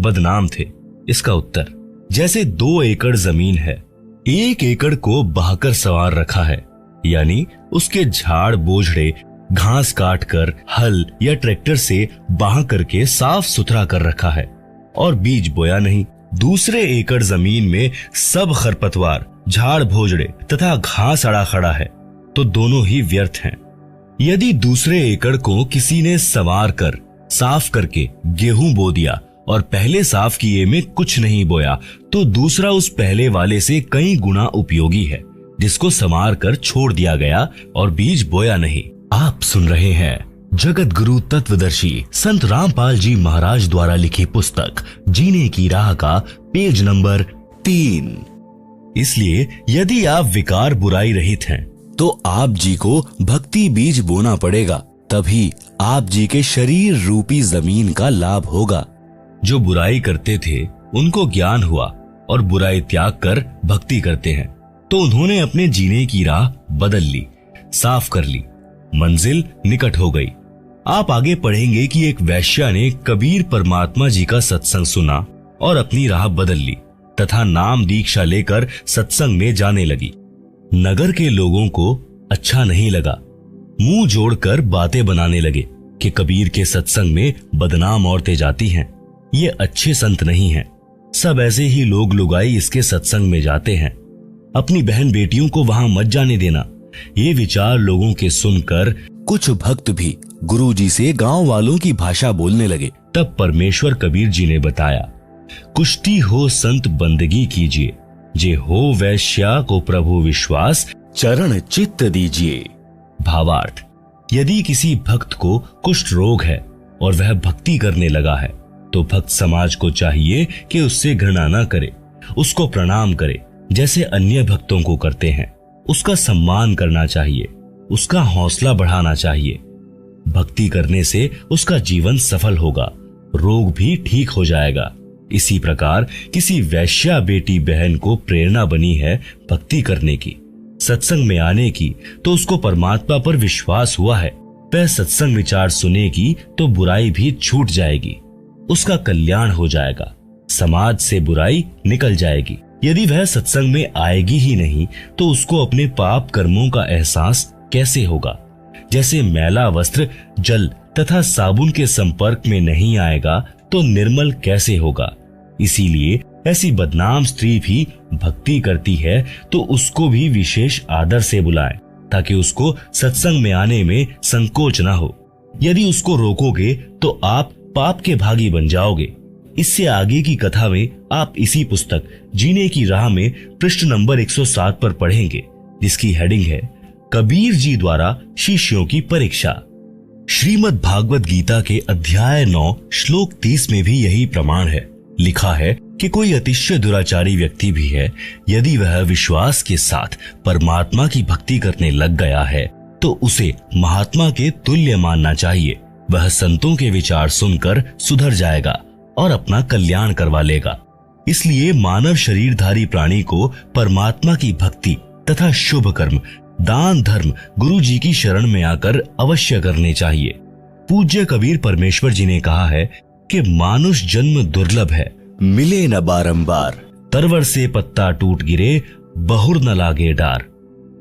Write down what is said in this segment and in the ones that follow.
बदनाम थे? इसका उत्तर, जैसे 2 एकड़ जमीन है, 1 एकड़ को बहाकर संवार रखा है, यानी उसके झाड़ बोझड़े घास काट कर हल या ट्रैक्टर से बहा करके साफ सुथरा कर रखा है और बीज बोया नहीं। दूसरे एकड़ जमीन में सब खरपतवार, झाड़ भोजड़े तथा घास अड़ा खड़ा है, तो दोनों ही व्यर्थ हैं। यदि दूसरे एकड़ को किसी ने संवार कर साफ करके गेहूं बो दिया और पहले साफ किए में कुछ नहीं बोया, तो दूसरा उस पहले वाले से कई गुना उपयोगी है, जिसको संवार कर छोड़ दिया गया और बीज बोया नहीं। आप सुन रहे हैं जगत गुरु तत्वदर्शी संत रामपाल जी महाराज द्वारा लिखी पुस्तक जीने की राह का पेज नंबर 3। इसलिए यदि आप विकार बुराई रहित हैं, तो आप जी को भक्ति बीज बोना पड़ेगा, तभी आप जी के शरीर रूपी जमीन का लाभ होगा। जो बुराई करते थे उनको ज्ञान हुआ और बुराई त्याग कर भक्ति करते हैं, तो उन्होंने अपने जीने की राह बदल ली, साफ कर ली, मंजिल निकट हो गई। आप आगे पढ़ेंगे कि एक वैश्या ने कबीर परमात्मा जी का सत्संग सुना और अपनी राह बदल ली तथा नाम दीक्षा लेकर सत्संग में जाने लगी। नगर के लोगों को अच्छा नहीं लगा, मुंह जोड़कर बातें बनाने लगे कि कबीर के सत्संग में बदनाम औरतें जाती हैं, ये अच्छे संत नहीं हैं, सब ऐसे ही लोग लुगाई इसके सत्संग में जाते हैं, अपनी बहन बेटियों को वहां मत जाने देना। ये विचार लोगों के सुनकर कुछ भक्त भी गुरुजी से गांव वालों की भाषा बोलने लगे। तब परमेश्वर कबीर जी ने बताया, कुष्टी हो संत बंदगी कीजिए, जे हो वैश्या को प्रभु विश्वास, चरण चित्त दीजिए। भावार्थ, यदि किसी भक्त को कुष्ठ रोग है और वह भक्ति करने लगा है, तो भक्त समाज को चाहिए कि उससे घृणा न करे, उसको प्रणाम करे जैसे अन्य भक्तों को करते हैं, उसका सम्मान करना चाहिए, उसका हौसला बढ़ाना चाहिए। भक्ति करने से उसका जीवन सफल होगा, रोग भी ठीक हो जाएगा। इसी प्रकार किसी वैश्या बेटी बहन को प्रेरणा बनी है भक्ति करने की, सत्संग में आने की, तो उसको परमात्मा पर विश्वास हुआ है, वह सत्संग विचार सुनेगी तो बुराई भी छूट जाएगी, उसका कल्याण हो जाएगा, समाज से बुराई निकल जाएगी। यदि वह सत्संग में आएगी ही नहीं, तो उसको अपने पाप कर्मों का एहसास कैसे होगा? जैसे मैला वस्त्र जल तथा साबुन के संपर्क में नहीं आएगा तो निर्मल कैसे होगा? इसीलिए ऐसी बदनाम स्त्री भी भक्ति करती है तो उसको भी विशेष आदर से बुलाएं, ताकि उसको सत्संग में आने में संकोच ना हो। यदि उसको रोकोगे तो आप पाप के भागी बन जाओगे। इससे आगे की कथा में आप इसी पुस्तक जीने की राह में पृष्ठ नंबर 107 पर पढ़ेंगे, जिसकी हेडिंग है कबीर जी द्वारा शिष्यों की परीक्षा। श्रीमद् भागवत गीता के अध्याय 9 श्लोक 30 में भी यही प्रमाण है। लिखा है कि कोई अतिशय दुराचारी व्यक्ति भी है, यदि वह विश्वास के साथ परमात्मा की भक्ति करने लग गया है, तो उसे महात्मा के तुल्य मानना चाहिए। वह संतों के विचार सुनकर सुधर जाएगा और अपना कल्याण करवा लेगा। इसलिए मानव शरीरधारी प्राणी को परमात्मा की भक्ति तथा शुभ कर्म, दान धर्म गुरु जी की शरण में आकर अवश्य करने चाहिए। पूज्य कबीर परमेश्वर जी ने कहा है कि मानुष जन्म दुर्लभ है, मिले न बारंबार, तरवर से पत्ता टूट गिरे, बहुर न लागे डार।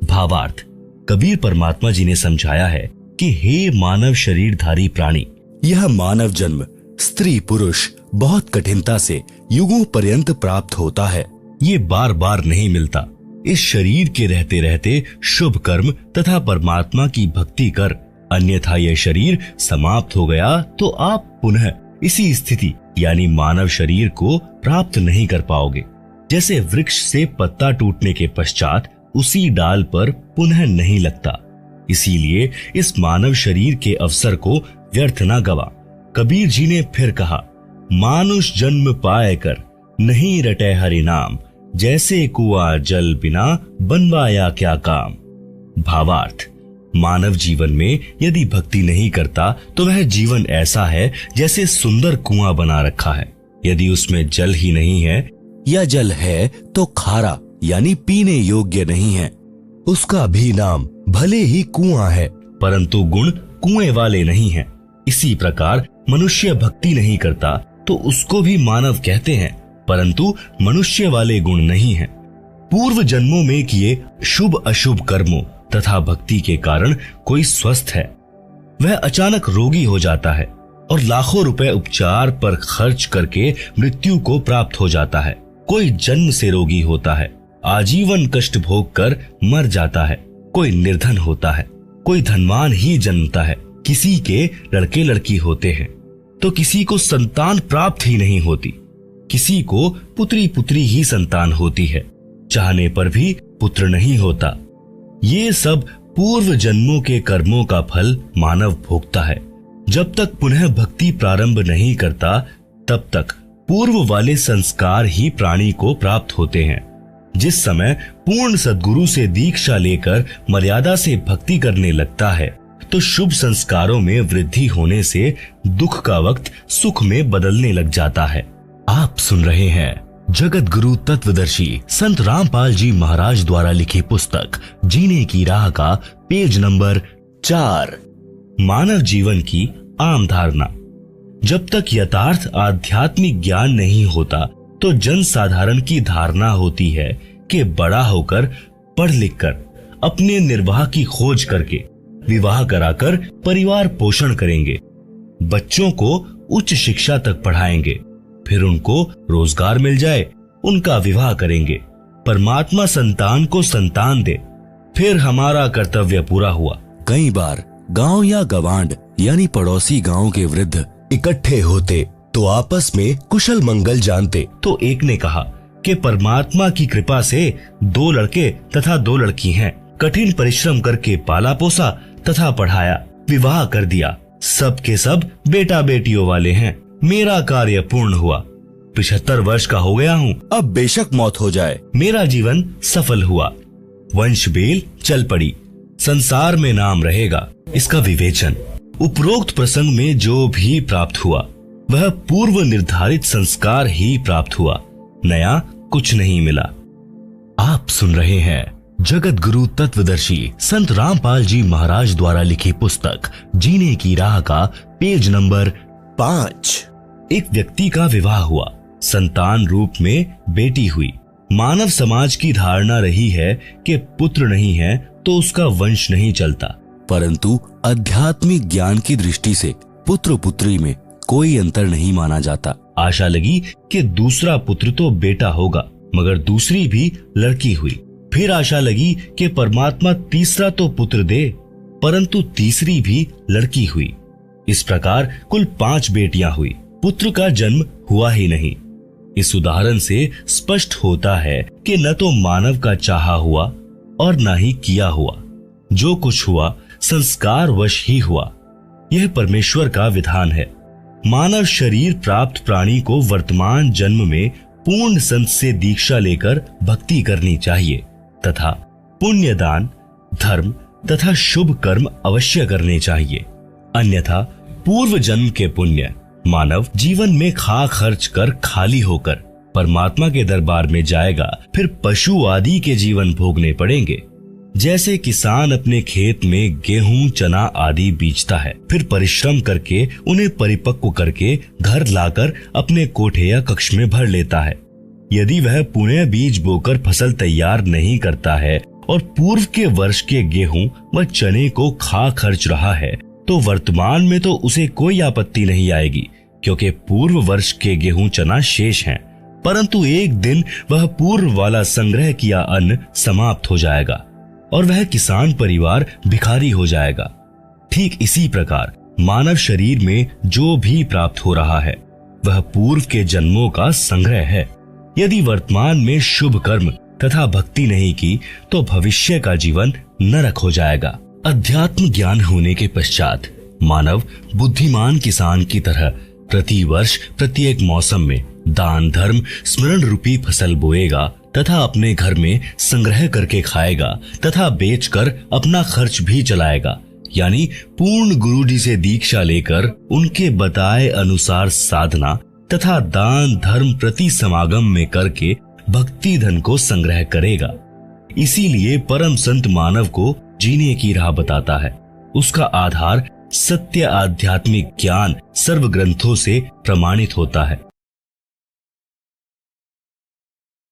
भावार्थ, कबीर परमात्मा जी ने समझाया है कि हे मानव शरीरधारी प्राणी, यह मानव जन्म स्त्री पुरुष बहुत कठिनता से युगों पर्यंत प्राप्त होता है, ये बार बार नहीं मिलता। इस शरीर के रहते रहते शुभ कर्म तथा परमात्मा की भक्ति कर, अन्यथा यह शरीर समाप्त हो गया तो आप पुनः इसी स्थिति यानी मानव शरीर को प्राप्त नहीं कर पाओगे। जैसे वृक्ष से पत्ता टूटने के पश्चात उसी डाल पर पुनः नहीं लगता, इसीलिए इस मानव शरीर के अवसर को व्यर्थ न गवा। कबीर जी ने फिर कहा, मानुष जन्म पाए कर नहीं रटे हरि नाम, जैसे कुआं जल बिना बनवाया क्या काम। भावार्थ, मानव जीवन में यदि भक्ति नहीं करता तो वह जीवन ऐसा है जैसे सुंदर कुआं बना रखा है, यदि उसमें जल ही नहीं है या जल है तो खारा यानी पीने योग्य नहीं है। उसका भी नाम भले ही कुआं है, परंतु गुण कुएं वाले नहीं हैं। इसी प्रकार मनुष्य भक्ति नहीं करता तो उसको भी मानव कहते हैं, परंतु मनुष्य वाले गुण नहीं हैं। पूर्व जन्मों में किए शुभ अशुभ कर्मों तथा भक्ति के कारण कोई स्वस्थ है, वह अचानक रोगी हो जाता है और लाखों रुपए उपचार पर खर्च करके मृत्यु को प्राप्त हो जाता है। कोई जन्म से रोगी होता है, आजीवन कष्ट भोग कर मर जाता है। कोई निर्धन होता है, कोई धनवान ही जन्मता है। किसी के लड़के लड़की होते हैं तो किसी को संतान प्राप्त ही नहीं होती, किसी को पुत्री पुत्री ही संतान होती है, चाहने पर भी पुत्र नहीं होता। ये सब पूर्व जन्मों के कर्मों का फल मानव भोगता है। जब तक पुनः भक्ति प्रारंभ नहीं करता, तब तक पूर्व वाले संस्कार ही प्राणी को प्राप्त होते हैं। जिस समय पूर्ण सद्गुरु से दीक्षा लेकर मर्यादा से भक्ति करने लगता है, तो शुभ संस्कारों में वृद्धि होने से दुख का वक्त सुख में बदलने लग जाता है। आप सुन रहे हैं जगत गुरु तत्वदर्शी संत रामपाल जी महाराज द्वारा लिखी पुस्तक जीने की राह का पेज नंबर 4, मानव जीवन की आम धारणा। जब तक यथार्थ आध्यात्मिक ज्ञान नहीं होता, तो जन साधारण की धारणा होती है कि बड़ा होकर पढ़ लिख कर अपने निर्वाह की खोज करके विवाह कराकर परिवार पोषण करेंगे, बच्चों को उच्च शिक्षा तक पढ़ाएंगे, फिर उनको रोजगार मिल जाए, उनका विवाह करेंगे, परमात्मा संतान को संतान दे, फिर हमारा कर्तव्य पूरा हुआ। कई बार गांव या गवांड यानी पड़ोसी गांव के वृद्ध इकट्ठे होते तो आपस में कुशल मंगल जानते। तो एक ने कहा कि परमात्मा की कृपा से 2 लड़के तथा 2 लड़की हैं। कठिन परिश्रम करके पाला पोसा तथा पढ़ाया, विवाह कर दिया, सब के सब बेटा बेटियों वाले हैं। मेरा कार्य पूर्ण हुआ, 75 वर्ष का हो गया हूँ, अब बेशक मौत हो जाए, मेरा जीवन सफल हुआ, वंश बेल चल पड़ी, संसार में नाम रहेगा। इसका विवेचन उपरोक्त प्रसंग में जो भी प्राप्त हुआ वह पूर्व निर्धारित संस्कार ही प्राप्त हुआ, नया कुछ नहीं मिला। आप सुन रहे हैं जगत गुरु तत्वदर्शी संत रामपाल जी महाराज द्वारा लिखी पुस्तक जीने की राह का पेज नंबर 5। एक व्यक्ति का विवाह हुआ, संतान रूप में बेटी हुई। मानव समाज की धारणा रही है कि पुत्र नहीं है तो उसका वंश नहीं चलता, परंतु आध्यात्मिक ज्ञान की दृष्टि से पुत्र पुत्री में कोई अंतर नहीं माना जाता। आशा लगी कि दूसरा पुत्र तो बेटा होगा, मगर दूसरी भी लड़की हुई। फिर आशा लगी कि परमात्मा तीसरा तो पुत्र दे, परंतु तीसरी भी लड़की हुई। इस प्रकार कुल 5 बेटियां हुई, पुत्र का जन्म हुआ ही नहीं। इस उदाहरण से स्पष्ट होता है कि न तो मानव का चाहा हुआ और न ही किया हुआ। जो कुछ हुआ संस्कार वश ही हुआ। यह परमेश्वर का विधान है। मानव शरीर प्राप्त प्राणी को वर्तमान जन्म में पूर्ण संत से दीक्षा लेकर भक्ति करनी चाहिए तथा पुण्य दान, धर्म तथा शुभ कर्म अवश्य करने चाहिए। अन्यथा पूर्व जन्म के पुण्य मानव जीवन में खा खर्च कर खाली होकर परमात्मा के दरबार में जाएगा, फिर पशु आदि के जीवन भोगने पड़ेंगे। जैसे किसान अपने खेत में गेहूं, चना आदि बीजता है, फिर परिश्रम करके उन्हें परिपक्व करके घर लाकर अपने कोठे या कक्ष में भर लेता है। यदि वह पुनः बीज बोकर फसल तैयार नहीं करता है और पूर्व के वर्ष के गेहूं व चने को खा खर्च रहा है, तो वर्तमान में तो उसे कोई आपत्ति नहीं आएगी, क्योंकि पूर्व वर्ष के गेहूं चना शेष हैं। परंतु एक दिन वह पूर्व वाला संग्रह किया अन्न समाप्त हो जाएगा और वह किसान परिवार भिखारी हो जाएगा। ठीक इसी प्रकार मानव शरीर में जो भी प्राप्त हो रहा है वह पूर्व के जन्मों का संग्रह है। यदि वर्तमान में शुभ कर्म तथा भक्ति नहीं की तो भविष्य का जीवन नरक हो जाएगा। अध्यात्म ज्ञान होने के पश्चात मानव बुद्धिमान किसान की तरह प्रति वर्ष प्रत्येक मौसम में दान धर्म स्मरण रूपी फसल बोएगा तथा अपने घर में संग्रह करके खाएगा तथा बेचकर अपना खर्च भी चलाएगा। यानी पूर्ण गुरु जी से दीक्षा लेकर उनके बताए अनुसार साधना तथा दान धर्म प्रति समागम में करके भक्ति धन को संग्रह करेगा। इसीलिए परम संत मानव को जीने की राह बताता है। उसका आधार सत्य आध्यात्मिक ज्ञान सर्व ग्रंथों से प्रमाणित होता है।